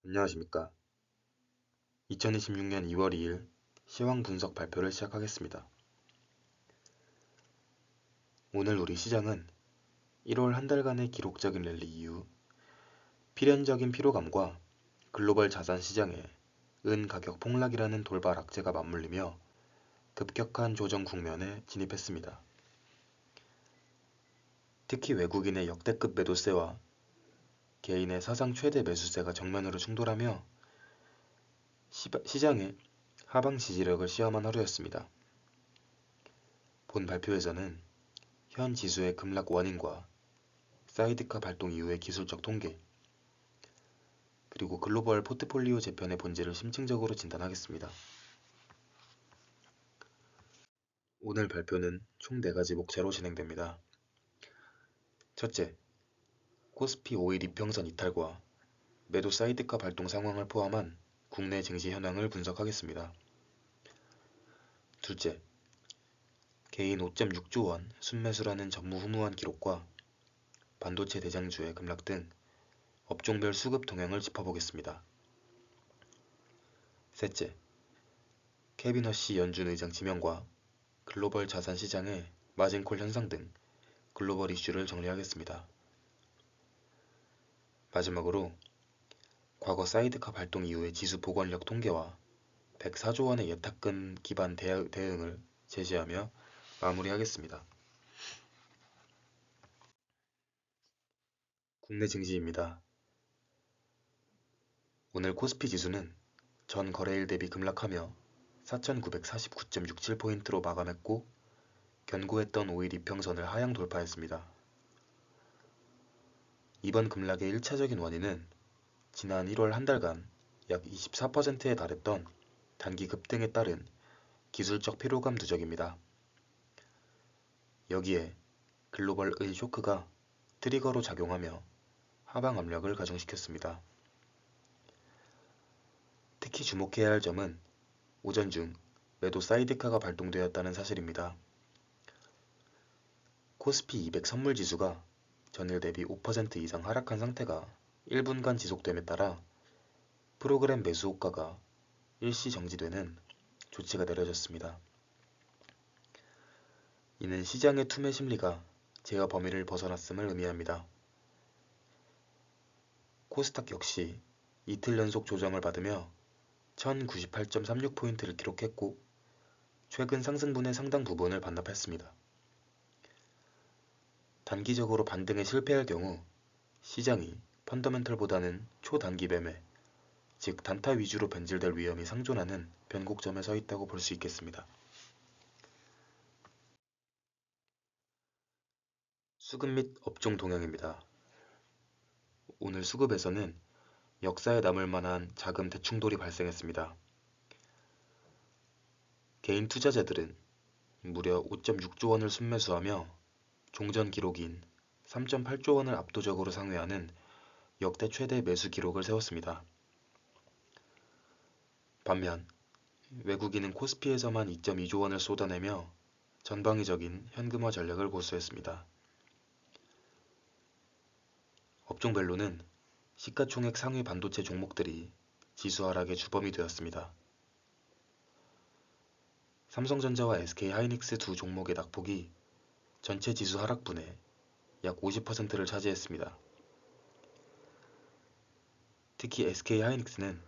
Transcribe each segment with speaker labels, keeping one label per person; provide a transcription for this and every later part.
Speaker 1: 안녕하십니까. 2026년 2월 2일 시황 분석 발표를 시작하겠습니다. 오늘 우리 시장은 1월 한 달간의 기록적인 랠리 이후 필연적인 피로감과 글로벌 자산 시장의 은 가격 폭락이라는 돌발 악재가 맞물리며 급격한 조정 국면에 진입했습니다. 특히 외국인의 역대급 매도세와 개인의 사상 최대 매수세가 정면으로 충돌하며 시장의 하방 지지력을 시험한 하루였습니다. 본 발표에서는 현 지수의 급락 원인과 사이드카 발동 이후의 기술적 통계, 그리고 글로벌 포트폴리오 재편의 본질을 심층적으로 진단하겠습니다. 오늘 발표는 총 4가지 목차로 진행됩니다. 첫째, 코스피 5일 이평선 이탈과 매도 사이드카 발동 상황을 포함한 국내 증시 현황을 분석하겠습니다. 둘째, 개인 5.6조 원 순매수라는 전무후무한 기록과 반도체 대장주의 급락 등 업종별 수급 동향을 짚어보겠습니다. 셋째, 케빈 허시 연준 의장 지명과 글로벌 자산 시장의 마진콜 현상 등 글로벌 이슈를 정리하겠습니다. 마지막으로 과거 사이드카 발동 이후의 지수 복원력 통계와 104조 원의 예탁금 기반 대응을 제시하며 마무리하겠습니다. 국내 증시입니다. 오늘 코스피 지수는 전 거래일 대비 급락하며 4,949.67포인트로 마감했고 견고했던 5일 이평선을 하향 돌파했습니다. 이번 급락의 1차적인 원인은 지난 1월 한 달간 약 24%에 달했던 단기 급등에 따른 기술적 피로감 누적입니다. 여기에 글로벌 은 쇼크가 트리거로 작용하며 하방 압력을 가중시켰습니다. 특히 주목해야 할 점은 오전 중 매도 사이드카가 발동되었다는 사실입니다. 코스피 200 선물 지수가 전일 대비 5% 이상 하락한 상태가 1분간 지속됨에 따라 프로그램 매수 효과가 일시 정지되는 조치가 내려졌습니다. 이는 시장의 투매 심리가 제어 범위를 벗어났음을 의미합니다. 코스닥 역시 이틀 연속 조정을 받으며 1098.36포인트를 기록했고 최근 상승분의 상당 부분을 반납했습니다. 단기적으로 반등에 실패할 경우 시장이 펀더멘털보다는 초단기 매매, 즉 단타 위주로 변질될 위험이 상존하는 변곡점에 서 있다고 볼 수 있겠습니다. 수급 및 업종 동향입니다. 오늘 수급에서는 역사에 남을 만한 자금 대충돌이 발생했습니다. 개인 투자자들은 무려 5.6조 원을 순매수하며 종전 기록인 3.8조 원을 압도적으로 상회하는 역대 최대 매수 기록을 세웠습니다. 반면 외국인은 코스피에서만 2.2조 원을 쏟아내며 전방위적인 현금화 전략을 고수했습니다. 업종별로는 시가총액 상위 반도체 종목들이 지수 하락의 주범이 되었습니다. 삼성전자와 SK하이닉스 두 종목의 낙폭이 전체 지수 하락분의 약 50%를 차지했습니다. 특히 SK하이닉스는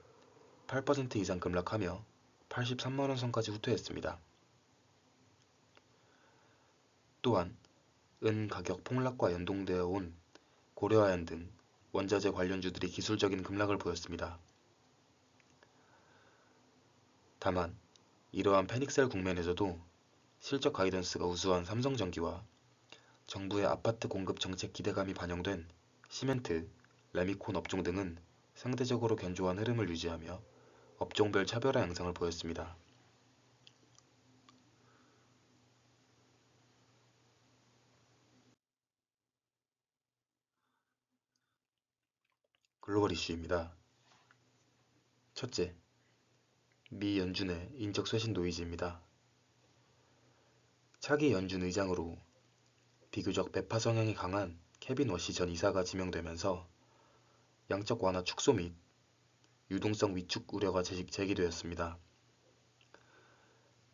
Speaker 1: 8% 이상 급락하며 83만원 선까지 후퇴했습니다. 또한 은 가격 폭락과 연동되어 온 고려아연 등 원자재 관련주들이 기술적인 급락을 보였습니다. 다만 이러한 패닉셀 국면에서도 실적 가이던스가 우수한 삼성전기와 정부의 아파트 공급 정책 기대감이 반영된 시멘트, 레미콘 업종 등은 상대적으로 견조한 흐름을 유지하며 업종별 차별화 양상을 보였습니다. 글로벌 이슈입니다. 첫째, 미 연준의 인적 쇄신 노이즈입니다. 차기 연준 의장으로 비교적 매파 성향이 강한 케빈 워시 전 이사가 지명되면서 양적 완화 축소 및 유동성 위축 우려가 제기되었습니다.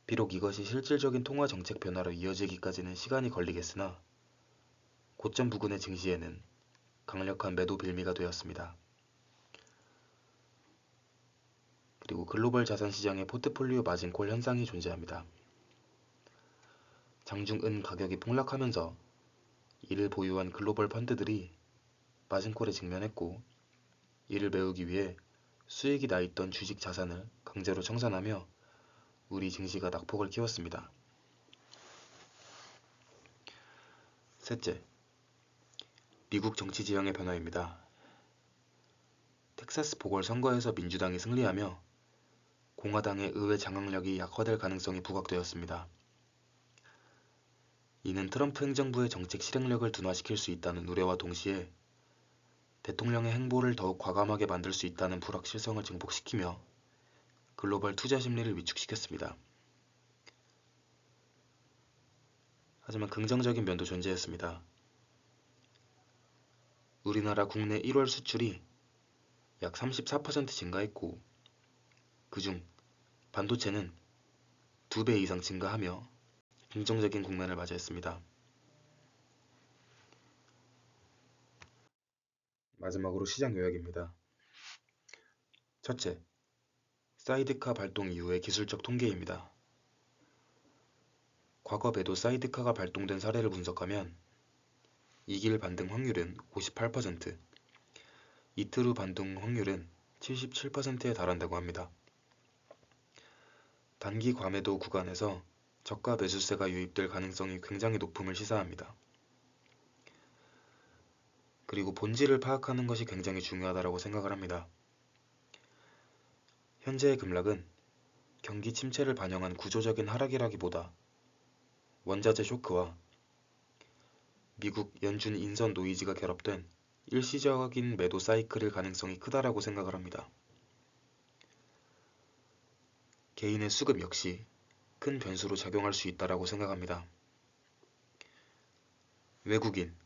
Speaker 1: 비록 이것이 실질적인 통화 정책 변화로 이어지기까지는 시간이 걸리겠으나 고점 부근의 증시에는 강력한 매도 빌미가 되었습니다. 그리고 글로벌 자산 시장의 포트폴리오 마진콜 현상이 존재합니다. 장중 은 가격이 폭락하면서 이를 보유한 글로벌 펀드들이 마진콜에 직면했고, 이를 메우기 위해 수익이 나 있던 주식 자산을 강제로 청산하며 우리 증시가 낙폭을 키웠습니다. 셋째, 미국 정치 지형의 변화입니다. 텍사스 보궐선거에서 민주당이 승리하며 공화당의 의회 장악력이 약화될 가능성이 부각되었습니다. 이는 트럼프 행정부의 정책 실행력을 둔화시킬 수 있다는 우려와 동시에 대통령의 행보를 더욱 과감하게 만들 수 있다는 불확실성을 증폭시키며 글로벌 투자 심리를 위축시켰습니다. 하지만 긍정적인 면도 존재했습니다. 우리나라 국내 1월 수출이 약 34% 증가했고, 그중 반도체는 2배 이상 증가하며 긍정적인 국면을 맞이했습니다. 마지막으로 시장 요약입니다. 첫째, 사이드카 발동 이후의 기술적 통계입니다. 과거 매도 사이드카가 발동된 사례를 분석하면 이길 반등 확률은 58%, 이틀 후 반등 확률은 77%에 달한다고 합니다. 단기 과매도 구간에서 저가 매수세가 유입될 가능성이 굉장히 높음을 시사합니다. 그리고 본질을 파악하는 것이 굉장히 중요하다고 생각을 합니다. 현재의 급락은 경기 침체를 반영한 구조적인 하락이라기보다 원자재 쇼크와 미국 연준 인선 노이즈가 결합된 일시적인 매도 사이클일 가능성이 크다라고 생각을 합니다. 개인의 수급 역시 큰 변수로 작용할 수 있다라고 생각합니다. 외국인,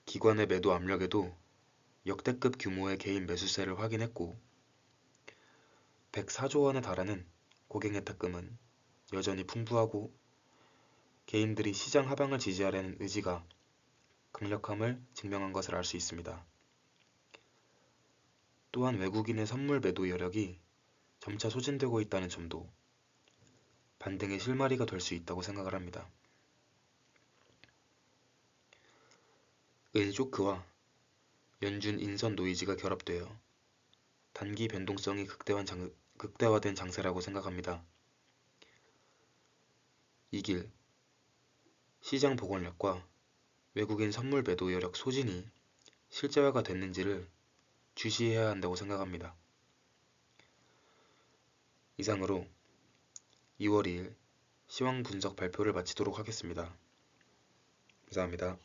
Speaker 1: 기관의 매도 압력에도 역대급 규모의 개인 매수세를 확인했고, 104조 원에 달하는 고객예탁금은 여전히 풍부하고 개인들이 시장 하방을 지지하려는 의지가 강력함을 증명한 것을 알 수 있습니다. 또한 외국인의 선물 매도 여력이 점차 소진되고 있다는 점도 반등의 실마리가 될 수 있다고 생각을 합니다. 은 쇼크와 연준 인선 노이즈가 결합되어 단기 변동성이 극대화된 장세라고 생각합니다. 이길 시장 복원력과 외국인 선물 매도 여력 소진이 실제화가 됐는지를 주시해야 한다고 생각합니다. 이상으로 2월 2일 시황 분석 발표를 마치도록 하겠습니다. 감사합니다.